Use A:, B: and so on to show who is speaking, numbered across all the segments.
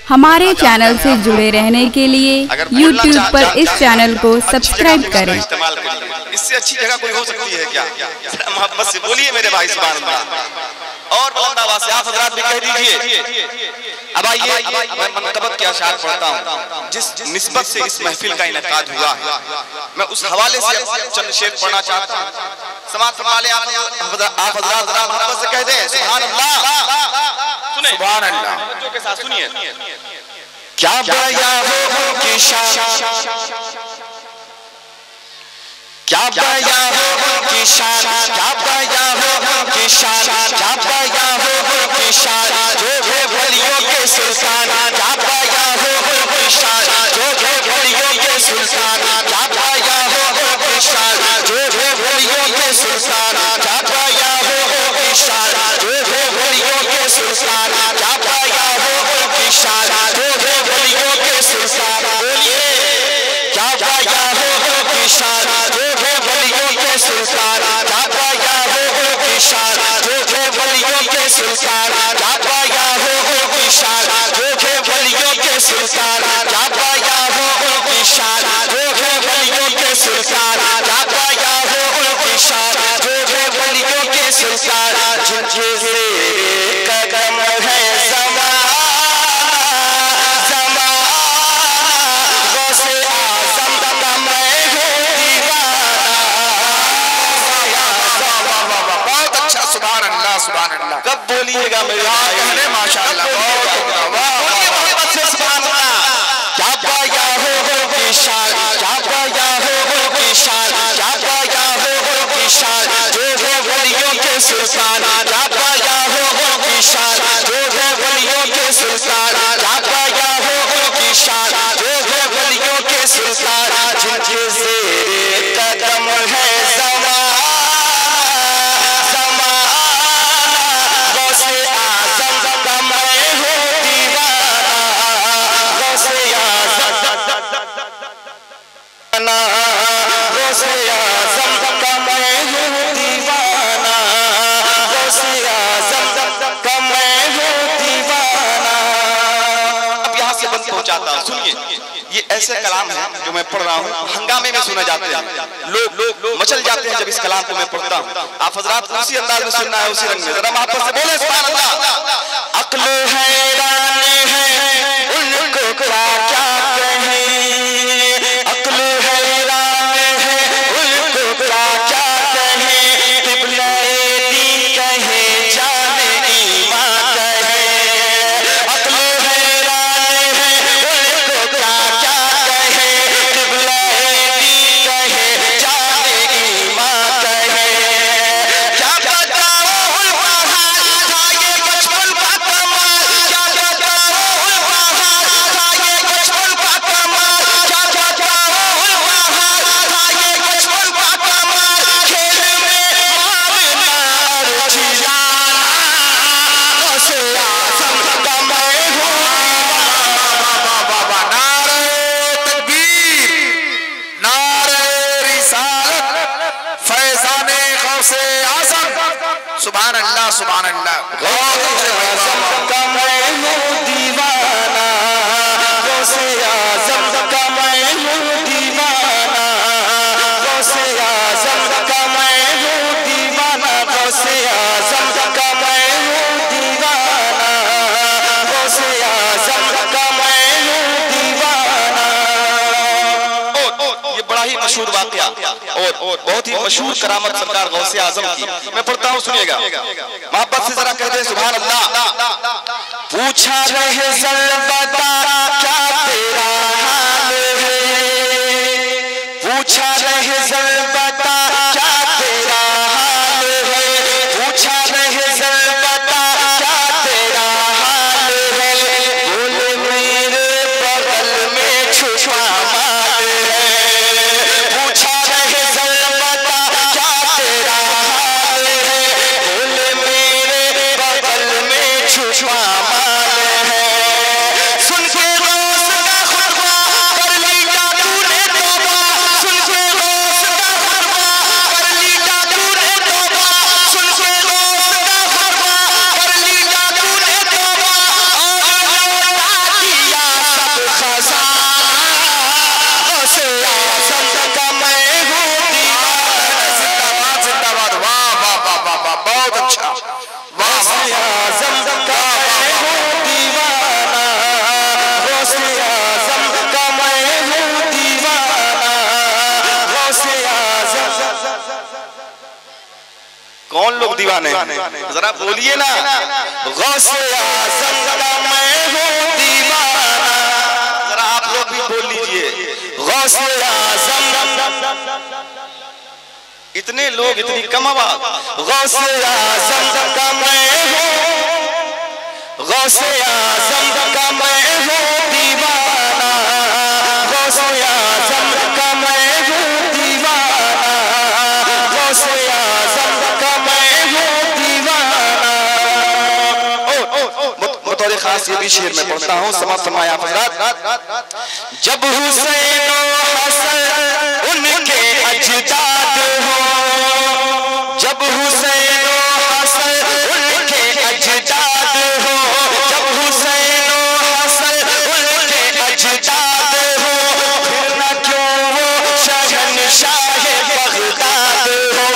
A: हमारे चैनल से जुड़े रहने के लिए YouTube पर इस चैनल को सब्सक्राइब करें।
B: इससे अच्छी जगह कोई हो सकती है क्या? मोहब्बत से बोलिए मेरे भाई सुभान अल्लाह। और बुलंद आवाज से आप हजरात भी कह दीजिए। अब आइए मैं मनकबत के अशार पढ़ता हूँ जिस निस्बत से इस महफिल का इनेकाद हुआ है, मैं उस हवाले से चंद शेर पढ़ना चाहता हूँ। समाअत फरमा लें आप हजरात जरा मोहब्बत से कह दें सुभान अल्लाह। सुने सुभान अल्लाह जो के साथ सुनिए। क्या बयां हो उनकी शान, क्या बयां हो उनकी शान, क्या बयां हो उनकी शान, क्या बयां हो उनकी शान, जो है वलियों के सुल्तान, क्या बयां हो उनकी शान, जो है वलियों के सुल्तान, क्या बयां हो उनकी शान, जो है वलियों के सुल्तान, क्या बयां हो उनकी शान, जो है वलियों के सुल्तान, क्या बयां हो उनकी शान, जो है वलियों के सुल्तान। बोलिए क्या बयां हो उनकी शान, जो है वलियों के सुल्तान, क्या बयां हो उनकी शान, जो है वलियों के सुल्तान, क्या बयां हो उनकी शान, जो है वलियों के सुल्तान, क्या बयां हो उनकी शान, जो है वलियों के सुल्तान, क्या बयां हो उनकी शान, जो है वलियों के सुल्तान। जिनके कदम है कब बोलिएगा मेरे भाई माशाअल्लाह। क्या बयां हो उनकी शान, क्या बयां हो उनकी शान, क्या बयां हो उनकी शान, जो है वलियों के सुल्तान, क्या बयां हो उनकी शान, जो है वलियों के सुल्तान, क्या बयां हो उनकी शान, जो है वलियों के सुल्तान। जिनके ज़ेरे कदम है सुनिए। ये ऐसे कलाम है जो मैं पढ़ रहा हूँ, हंगामे में सुने जाते हैं, लोग मचल जाते हैं जब इस कलाम को मैं पढ़ता हूँ। आप हजरात उसी अंदाज में सुनना है, उसी रंग में। जरा मोहब्बत से बोले सुभान अल्लाह। अक्ल हैरान है उनको क्या क्या कहें, अक्ल हैरान है उनको क्या क्या कहें, क़िबला दीन कहे जाने ईमान कहे, अक्ल हैरान है उनको क्या क्या कहे, क़िबला दीन कहे जाने ईमान कहे। क्या बताओ उनका हाल था ये बचपन का कमाल, क्या बताओ उनका हाल था ये बचपन का कमाल, क्या बताओ उनका हाल था ये बचपन का कमाल। खेल में मारना रुझाना से आज़म का मैं हूँ दीवाना। नारे तकबीर, नारे रिसालत, फैज़ाने गौसे आज़म। सुभान अल्लाह सुभान अल्लाह। गौसे आज़म का मैं हूँ दीवाना, गौसे आज़म का मैं हूँ दीवाना, गौसे आज़म का मैं हूँ दीवाना, गौसे आज़म का मैं हूँ दीवाना, गौसे आज़म का मैं हूँ दीवाना। ये बड़ा ही मशहूर वाक़या और बहुत ही मशहूर करामत सरकार गौसे आज़म की मैं पढ़ता हूँ, सुनिएगा। मोहब्बत से जरा कह दे सुभान अल्लाह। पूछा रहे ज़ल बता क्या तेरा हाल है, पूछा रहे ज़ल बता क्या तेरा हाल है, पूछा रहे ज़ल बता क्या तेरा हाल है, बोले मेरे बगल में छुपा माल है, पूछा रहे ज़ल बता क्या तेरा हाल है, बोले मेरे बगल में छुपा माल है। सुन के रोज़ का खुतबा कर लिया तूने तौबा, सुन के रोज़ का कौन लोग दीवाने हैं? जरा बोलिए ना। गौसे आज़म का मैं हूँ दीवाना। जरा आप लोग भी बोल लीजिए, गौसे आज़म। इतने लोग, इतनी कम आवाज। गौसे आज़म का मैं हूँ, गौसे आज़म का मैं हूँ दीवाना। गौसे आज़म का मैं हूँ दीवाना। गौसे आज़म का मैं हूँ दीवाना। बतौर खास ये भी शेर में पढ़ता हूँ, समाप्त फरमाया हज़रात। जब हुसैन हसन उनके अजदाद हो, जब हुसैन हसन उनके अजदाद हो, जब हुसैन हसन उनके अजदाद हो, फिर न क्यों वो शहंशाह बगदाद हो।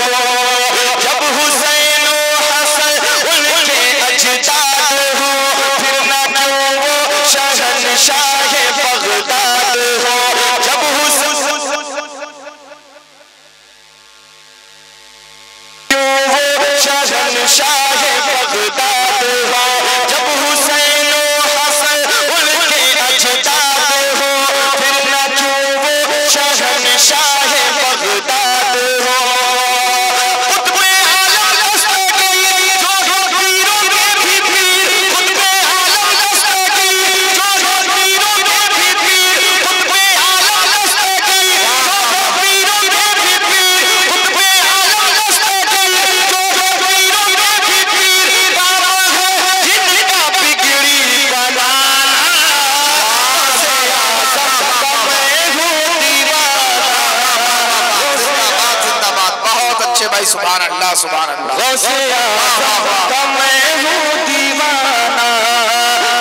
B: जब हुसैन हसन उनके अजदाद हो, फिर न क्यों वो शहंशाह बगदाद हो। जब शहंशाह बगदाद हो, जब हुसैन हसन उनके अजदाद हो, फिर न क्यों वो शहंशाह बगदाद हो। खुतबे आलम दस्तगीर जो पीरों के भी पीर, खुतबे आलम दस्तगीर जो पीरों के भी पीर, खुतबे आलम दस्तगीर जो पीरों के भी पीर, खुतबे आलम दस्तगीर जो पीरों के भी पीर, बाबा है जिनका बिगड़ी बनाना। गौसे आज़म का मैं हूँ दीवाना। जिंदाबाद, बहुत अच्छे भाई, सुभान अल्लाह सुभान अल्लाह। गौसे आज़म का मैं हूँ दीवाना।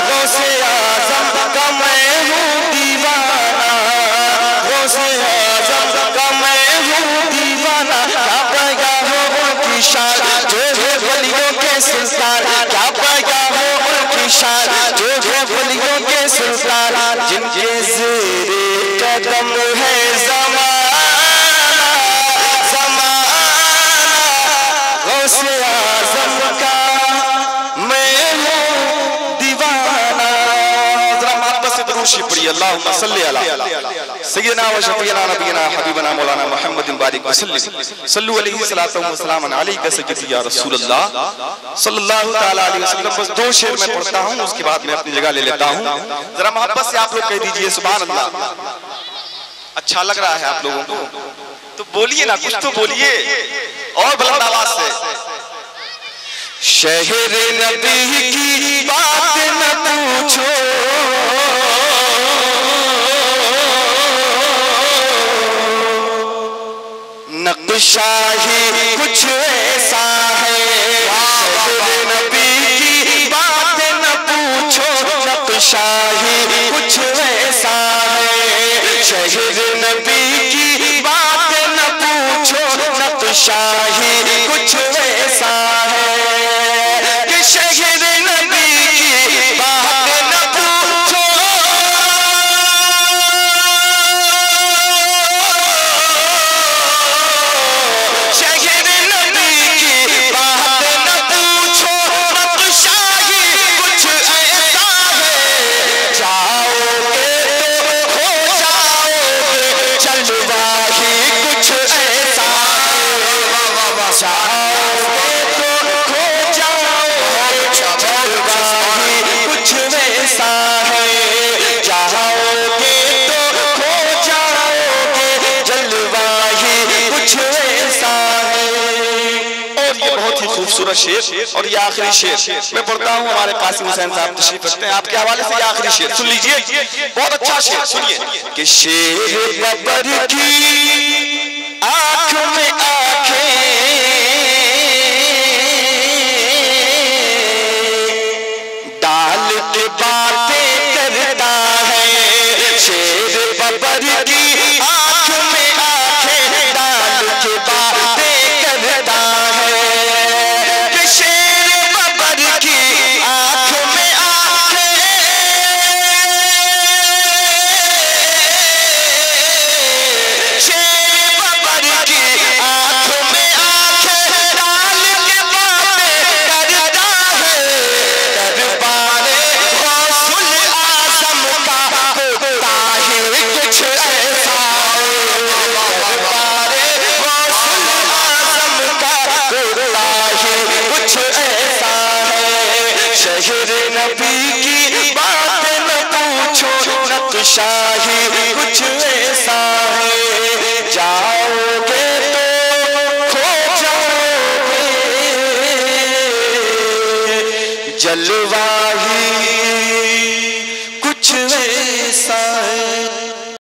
B: गौसे आज़म का मैं हूँ दीवाना। गौसे आज़म का मैं हूँ दीवाना। क्या पाया हो उनकी शान जो है वलियों के सुल्तान, क्या पाया हो उनकी शान जो है वलियों के सुल्तान, जिनके ज़ेरे कदम है ज़माना ज़माना। गौसे आज़म का मैं हूँ दीवाना। जरा मोहब्बत से दुरूद शरीफ पढ़िए, अल्लाहुम्मा सल्ली अला सय्यिदना व शफीना नबीना हबीबना मौलाना मुहम्मदिन बारिक वसल्लिम सल्लु अलैहि सलातु व सलामन अलैका सय्यदी या रसूलल्लाह सल्लल्लाहु तआला अलैहि वसल्लम। बस दो शेर मैं पढ़ता हूँ, उसके बाद मैं अपनी जगह ले लेता हूँ। जरा मोहब्बत से आप लोग कह दीजिए सुभान अल्लाह। अच्छा लग रहा है आप लोगों को तो बोलिए ना, कुछ तो बोलिए और बुलंद आवाज से। शहर नबी की बात न पूछो, नक्शा ही कुछ ऐसा है। शहर नबी की बात न पूछो, नक्शा ही कुछ ऐसा है। शहर नबी की बात न पूछो, नक्शा ही कुछ ऐसा है। कि शहर नबी की बात न पूछो, शहर नबी की बात न पूछो, नक्शा ही कुछ ऐसा है। जाओगे तो हो जाओगे, जलवा ही कुछ ऐसा है। जाओगे तो हो जाओगे, जलवा ही कुछ ऐसा है। जाओगे तो हो जाओगे, जलवा ही कुछ ऐसा है। और ये बहुत ही खूबसूरत शेर और ये आखिरी शेर मैं पढ़ता हूँ। हमारे कासिम हुसैन साहब तशरीफ रखते हैं, आपके हवाले से ये आखिरी शेर सुन लीजिए, बहुत अच्छा शेर सुनिए। कि शेर बबर की आँख में आँखें डाल के बातें करता है। शेर बबर की आँख में आँखें डाल के बातें करता है। कि शेर बबर की आँख में आँखें, शेर बबर की आँख में आँखें डाल के शाही कुछ ऐसा है, जाओगे तो खो जाओगे, जलवा ही कुछ